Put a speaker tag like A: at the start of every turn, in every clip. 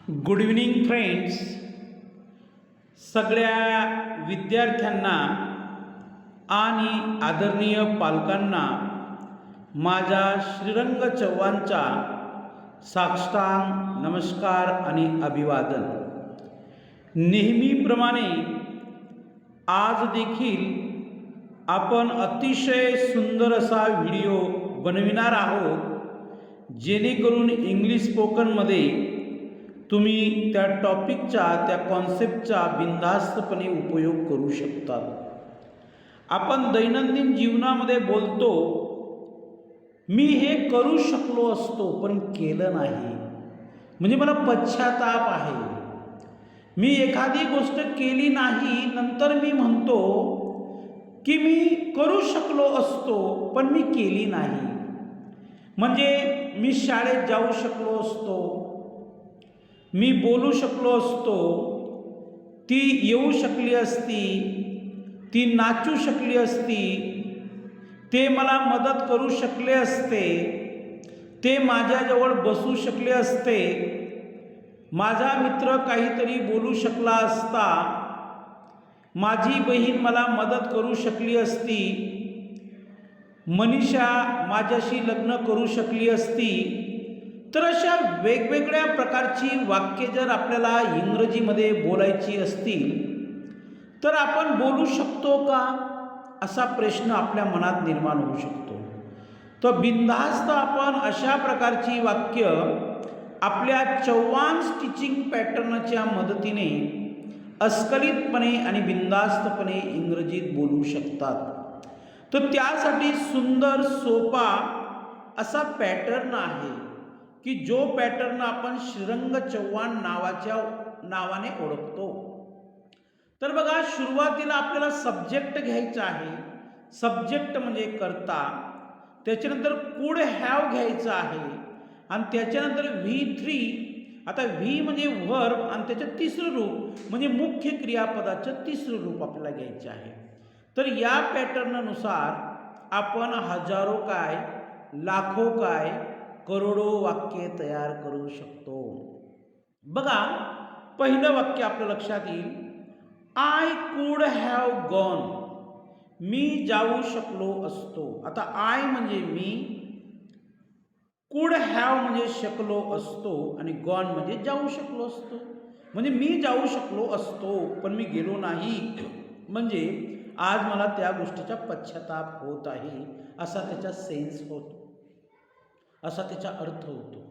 A: Good evening friends. सगळ्या विद्यार्थ्यांना आणि आदरणीय पालकांना माझ्या श्रीरंग चव्हाणचा साष्टांग नमस्कार आणि अभिवादन. नेहमीप्रमाणे आज देखील आपण अतिशय सुंदर असा व्हिडिओ बनविणार आहोत, जेणेकरून इंग्लिश स्पोकनमध्ये तुम्ही त्या टॉपिकचा, त्या कॉन्सेप्टचा बिनधास्तपणे उपयोग करू शकता. आपण दैनंदिन जीवनामध्ये बोलतो, मी हे करू शकलो असतो पण केलं नाही, म्हणजे मला पश्चाताप आहे. मी एखादी गोष्ट केली नाही, नंतर मी म्हणतो की मी करू शकलो असतो पण मी केली नाही. म्हणजे मी शाळेत जाऊ शकलो असतो, मी बोलू शकलो असतो, ती येऊ शकली असती, ती नाचू शकली असती, ते मला मदत करू शकले असते, ते माझ्याजवळ बसू शकले असते, माझा मित्र काहीतरी बोलू शकला असता, माझी बहीण मला मदत करू शकली असती, मनीषा माझ्याशी लग्न करू शकली असती. तर अशा वेगवेगळ्या प्रकारची वाक्य जर आपल्याला इंग्रजीमध्ये बोलायची असतील तर आपण बोलू शकतो का, असा प्रश्न आपल्या मनात निर्माण होऊ शकतो. तर बिनधास्त आपण अशा प्रकारची वाक्य आपल्या चव्हाण टीचिंग पॅटर्नच्या मदतीने अस्खलितपणे आणि बिनधास्तपणे इंग्रजीत बोलू शकतात. तर त्यासाठी सुंदर सोपा असा पॅटर्न आहे की जो पॅटर्न आपण श्रीरंग चव्हाण नावाने ओळखतो. तर बघा, सुरुवातीला आपल्याला सब्जेक्ट घ्यायचा आहे. सब्जेक्ट म्हणजे कर्ता, त्याच्यानंतर कुड हॅव घ्यायचं आहे आणि त्याच्यानंतर V3. आता व्ही म्हणजे व्हर्ब आणि त्याचं तिसरं रूप म्हणजे मुख्य क्रियापदाचं तिसरं रूप आपल्याला घ्यायचं आहे. तर या पॅटर्ननुसार आपण हजारो काय, लाखो काय, करोडो वाक्य तयार करू शकतो. बघा, पहिलं वाक्य आपल्या लक्षात येईल, आय कुड हॅव गॉन. मी जाऊ शकलो असतो. आता आय म्हणजे मी, कुड हॅव म्हणजे शकलो असतो आणि गॉन म्हणजे जाऊ शकलो असतो. म्हणजे मी जाऊ शकलो असतो पण मी गेलो नाही, म्हणजे आज मला त्या गोष्टीचा पश्चाताप होत आहे, असा त्याचा सेन्स होतो, असा त्याचा अर्थ होतो.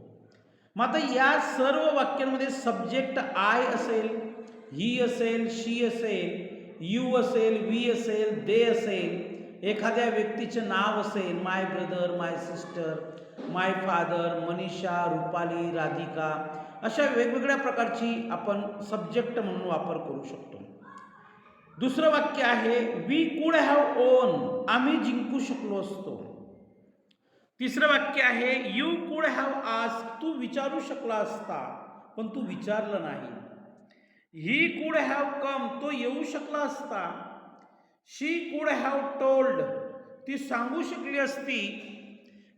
A: मग आता या सर्व वाक्यांमध्ये सब्जेक्ट आय असेल, ही असेल, शी असेल, यू असेल, वी असेल, दे असेल, एखाद्या व्यक्तीचं नाव असेल, माय ब्रदर, माय सिस्टर, माय फादर, मनीषा, रुपाली, राधिका, अशा वेगवेगळ्या प्रकारची आपण सब्जेक्ट म्हणून वापर करू शकतो. दुसरं वाक्य आहे, वी कुड हॅव ओन. आम्ही जिंकू शकलो असतो. तिसरं वाक्य आहे, यू कुड हॅव आस्क. तू विचारू शकला असता पण तू विचारलं नाही. He could have come. तो येऊ शकला असता. शी कुड हॅव टोल्ड. ती सांगू शकली असती.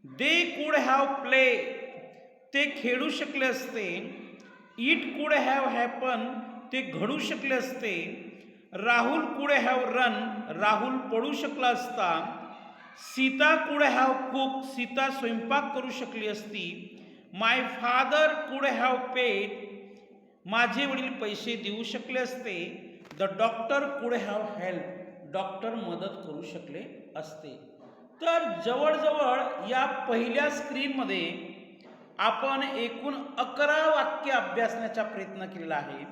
A: They could have play. ते खेळू शकले असते. इट कुड हॅव हॅपन. ते घडू शकले असते. राहुल कुड हॅव रन. राहुल पळू शकला असता. सीता कुड हॅव कुक. सीता स्वयंपाक करू शकली असती. माय फादर कुड हॅव पेड. माझे वडील पैसे देऊ शकले असते. द डॉक्टर कुड हॅव हेल्प. डॉक्टर मदत करू शकले असते. तर जवळजवळ या पहिल्या स्क्रीनमध्ये आपण एकूण 11 वाक्य अभ्यासण्याचा प्रयत्न केलेला आहे.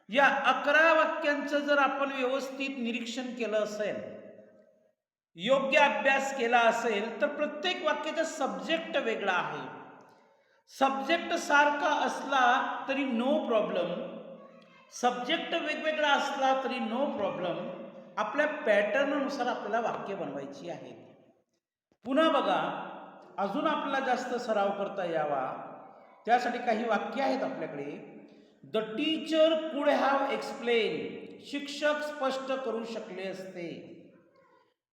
A: या 11 वाक्यांचं जर आपण व्यवस्थित निरीक्षण केलं असेल, योग्य अभ्यास केला असेल, तर प्रत्येक वाक्याचा सब्जेक्ट वेगळा आहे. सब्जेक्ट सारखा असला तरी नो प्रॉब्लेम, सब्जेक्ट वेगवेगळा असला तरी नो प्रॉब्लेम. आपल्या पॅटर्ननुसार आपल्याला वाक्य बनवायची आहेत. पुन्हा बघा, अजून आपल्याला जास्त सराव करता यावा त्यासाठी काही वाक्य आहेत आपल्याकडे. द टीचर कुड हॅव एक्सप्लेन. शिक्षक स्पष्ट करू शकले असते.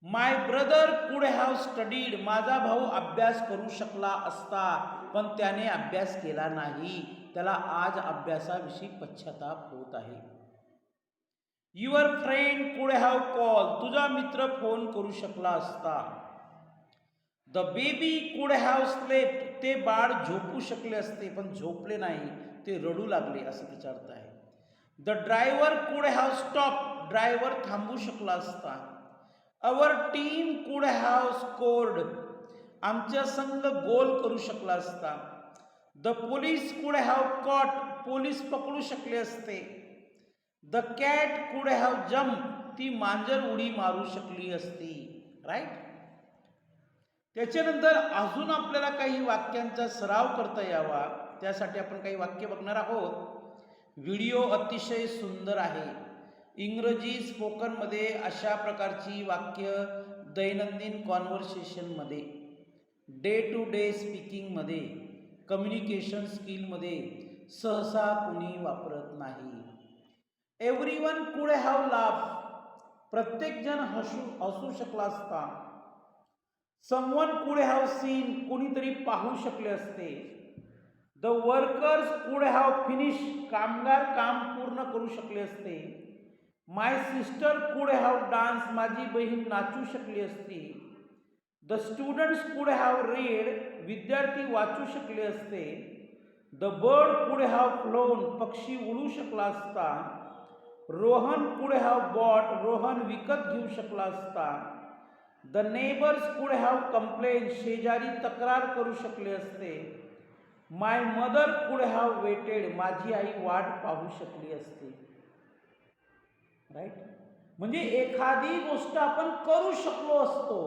A: माय ब्रदर कुड हॅव स्टडीड, माझा भाऊ अभ्यास करू शकला असता पण त्याने अभ्यास केला नाही, त्याला आज अभ्यासाविषयी पश्चाताप होत आहे. युअर फ्रेंड कुड हॅव कॉल, तुझा मित्र फोन करू शकला असता. द बेबी कुड हॅव स्लेप्ट, ते बाळ झोपू शकले असते पण झोपले नाही, ते रडू लागले असं त्याचा अर्थ आहे. द ड्रायव्हर कुड हॅव स्टॉप, ड्रायव्हर थांबू शकला असता. अवर टीम कुड हॅव स्कोर्ड, आमचा संघ गोल करू शकला असता. द पोलीस कुड हॅव कॉट, पोलीस पकडू शकले असते. द कॅट कुड हॅव जम्प, ती मांजर उडी मारू शकली असती. राईट. त्याच्यानंतर अजून आपल्याला काही वाक्यांचा सराव करता यावा त्यासाठी आपण काही वाक्य बघणार आहोत. व्हिडिओ अतिशय सुंदर आहे. इंग्रजी स्पोकनमध्ये अशा प्रकारची वाक्य दैनंदिन कॉन्व्हर्सेशनमध्ये, डे टू डे स्पीकिंगमध्ये, कम्युनिकेशन स्किलमध्ये सहसा कुणी वापरत नाही. एव्हरीवन कुड हॅव लाफ, प्रत्येकजण हसू शकला असता. समवन कुड हॅव सीन, कोणीतरी पाहू शकले असते. द वर्कर्स कुड हॅव फिनिश, कामगार काम पूर्ण करू शकले असते. माय सिस्टर कुड हॅव डान्स, माझी बहीण नाचू शकली असती. द स्टुडंट्स कुड हॅव रीड, विद्यार्थी वाचू शकले असते. द बर्ड कुड हॅव फ्लोन, पक्षी उडू शकला असता. रोहन कुड हॅव बॉट, रोहन विकत घेऊ शकला असता. द नेबर्स कुड हॅव कंप्लेन, शेजारी तक्रार करू शकले असते. माय मदर कुड हॅव वेटेड, माझी आई वाट पाहू शकली असते. राईट. म्हणजे एखादी गोष्ट आपण करू शकलो असतो,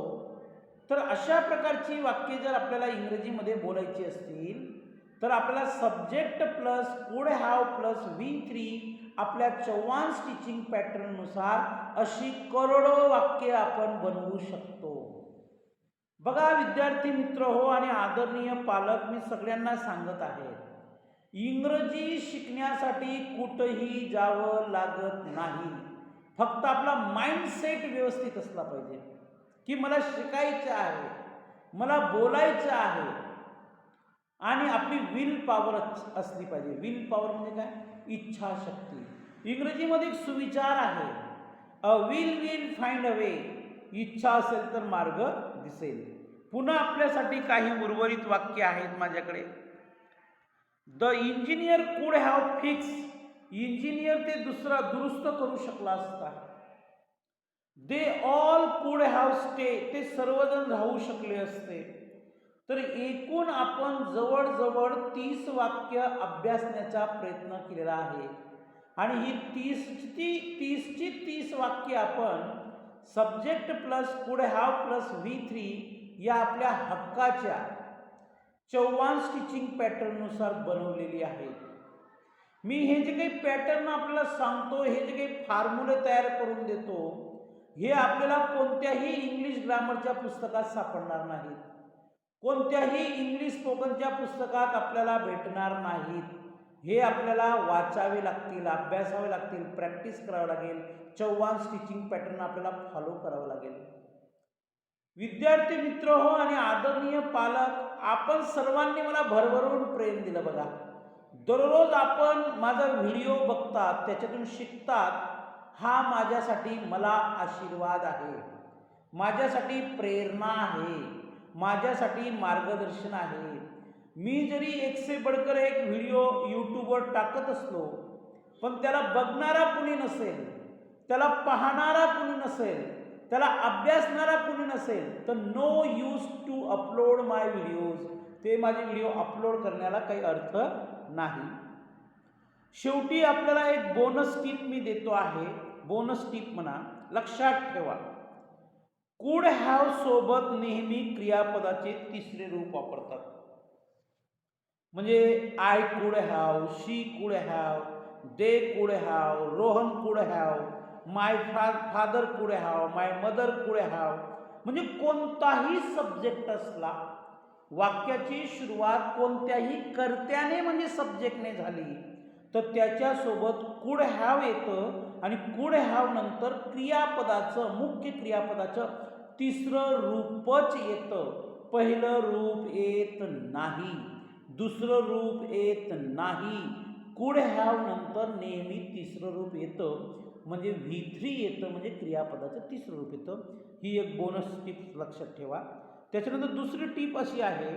A: तर अशा प्रकारची वाक्य जर आपल्याला इंग्रजीमध्ये बोलायची असतील तर आपल्याला सब्जेक्ट प्लस कुड हॅव प्लस V3 आपल्या चौवांश टीचिंग पॅटर्ननुसार अशी करोडो वाक्य आपण बनवू शकतो. बघा विद्यार्थी मित्र हो आणि आदरणीय पालक, मी सगळ्यांना सांगत आहे, इंग्रजी शिकण्यासाठी कुठंही जावं लागत नाही. फक्त आपला माइंडसेट व्यवस्थित असला पाहिजे की मला शिकायचं आहे, मला बोलायचं आहे आणि आपली विल पॉवर असली पाहिजे. विल पॉवर म्हणजे काय? इच्छाशक्ती. इंग्रजीमध्ये एक सुविचार आहे, अ विल फाइंड अ वे, इच्छा असेल तर मार्ग दिसेल. पुन्हा आपल्यासाठी काही उर्वरित वाक्य आहेत माझ्याकडे. द इंजिनियर कुड हॅव फिक्स, इंजिनियर ते दुरुस्त करू शकला असता. दे ऑल कुड हॅव स्टे, ते सर्वजण राहू शकले असते. तर एकूण आपण जवळजवळ 30 वाक्य अभ्यासण्याचा प्रयत्न केलेला आहे आणि ही 30 वाक्य आपण सब्जेक्ट प्लस कुड हॅव प्लस V3 या आपल्या हक्काच्या चौवांश टीचिंग पॅटर्ननुसार बनवलेली आहेत. मी हे जे काही पॅटर्न आपल्याला सांगतो, हे जे काही फॉर्म्युले तयार करून देतो, हे आपल्याला कोणत्याही इंग्लिश ग्रामरच्या पुस्तकात सापडणार नाहीत, कोणत्याही इंग्लिश स्पोकनच्या पुस्तकात आपल्याला भेटणार नाहीत. हे आपल्याला वाचावे लागतील, अभ्यासावे लागतील, प्रॅक्टिस करावं लागेल, चौवांश टीचिंग पॅटर्न आपल्याला फॉलो करावं लागेल. विद्यार्थी मित्र हो आणि आदरणीय पालक, आपण सर्वांनी मला भरभरून प्रेम दिलं. बघा, दररोज आपण माझा व्हिडिओ बघतात, त्याच्यातून शिकतात, हा माझ्यासाठी मला आशीर्वाद आहे, माझ्यासाठी प्रेरणा आहे, माझ्यासाठी मार्गदर्शन आहे. मी जरी एक से बढ़कर एक व्हिडिओ यूट्यूबवर टाकत असलो पण त्याला बघणारा कुणी नसेल, त्याला पाहणारा कुणी नसेल, त्याला अभ्यासणारा कुणी नसेल तर no use to upload my videos, ते माझे व्हिडिओ अपलोड करण्याला काही अर्थ नाही. शेवटी आपल्याला एक बोनस टिप मी देतो आहे. बोनस टिप म्हणा, लक्षात ठेवा, कुड हॅव सोबत नेहमी क्रियापदाचे तिसरे रूप वापरतात. म्हणजे आय कुड हॅव, शी कुड have, they could have, Rohan कुड हॅव, माय फादर कुड हॅव, माय मदर कुड हॅव. म्हणजे कोणताही सब्जेक्ट असला, वाक्याची सुरुवात कोणत्याही कर्त्याने म्हणजे सब्जेक्टने झाली तर त्याच्यासोबत कुड हॅव येतं आणि कुड हॅव नंतर क्रियापदाचं, मुख्य क्रियापदाचं तिसरं रूपच येतं. पहिलं रूप येत नाही, दुसरं रूप येत नाही. कुड हॅव नंतर नेहमी तिसरं रूप येतं, म्हणजे V3 येतं, म्हणजे क्रियापदाचं तिसरं रूप येतं. ही एक बोनस टिप लक्षात ठेवा. त्याच्यानंतर दुसरी टिप अशी आहे,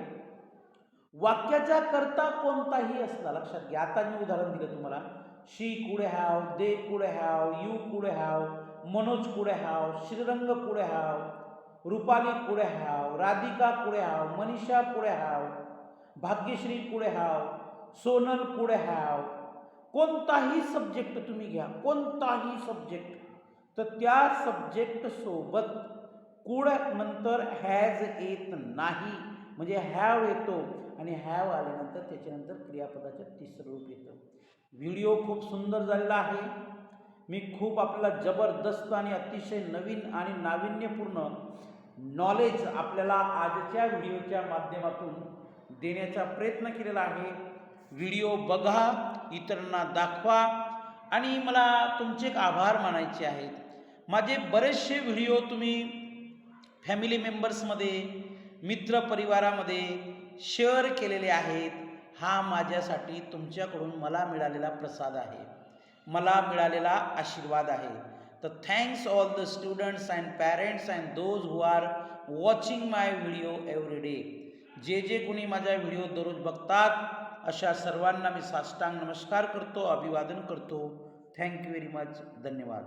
A: वाक्याचा कर्ता कोणताही असला, लक्षात घ्या. आता मी उदाहरण दिलं तुम्हाला, शी कुड have, they could have, you कुड हॅव, मनोज कुड हॅव, श्रीरंग कुड हॅव, रुपाली कुड हॅव, राधिका कुड हॅव, मनीषा कुड हॅव, भाग्यश्री कुड हॅव, सोनल कुड हॅव. कोणताही सब्जेक्ट तुम्ही घ्या, कोणताही सब्जेक्ट, तर त्या सब्जेक्ट सोबत कुड नंतर हॅज येत नाही, म्हणजे हॅव येतो, आणि हॅव आल्यानंतर त्याच्यानंतर क्रियापदाचं तिसरं रूप येतं. व्हिडिओ खूप सुंदर झालेला आहे. मी खूप आपल्याला जबरदस्त आणि अतिशय नवीन आणि नाविन्यपूर्ण नॉलेज आपल्याला आजच्या व्हिडिओच्या माध्यमातून देण्याचा प्रयत्न केलेला आहे. व्हिडिओ बघा, इतरांना दाखवा, आणि मला तुमचे एक आभार मानायचे आहेत. माझे बरेचसे व्हिडिओ तुम्ही फॅमिली मेंबर्समध्ये, मित्रपरिवारामध्ये शेअर केलेले आहेत. हा माझ्यासाठी तुमच्याकडून मला मिळालेला प्रसाद आहे, मला मिळालेला आशीर्वाद आहे. तर thanks all the students and parents and those who are watching my video every day. जे जे कोणी माझा व्हिडिओ दररोज बघतात, अशा सर्वांना मी साष्टांग नमस्कार करतो, अभिवादन करतो. Thank you very much. धन्यवाद.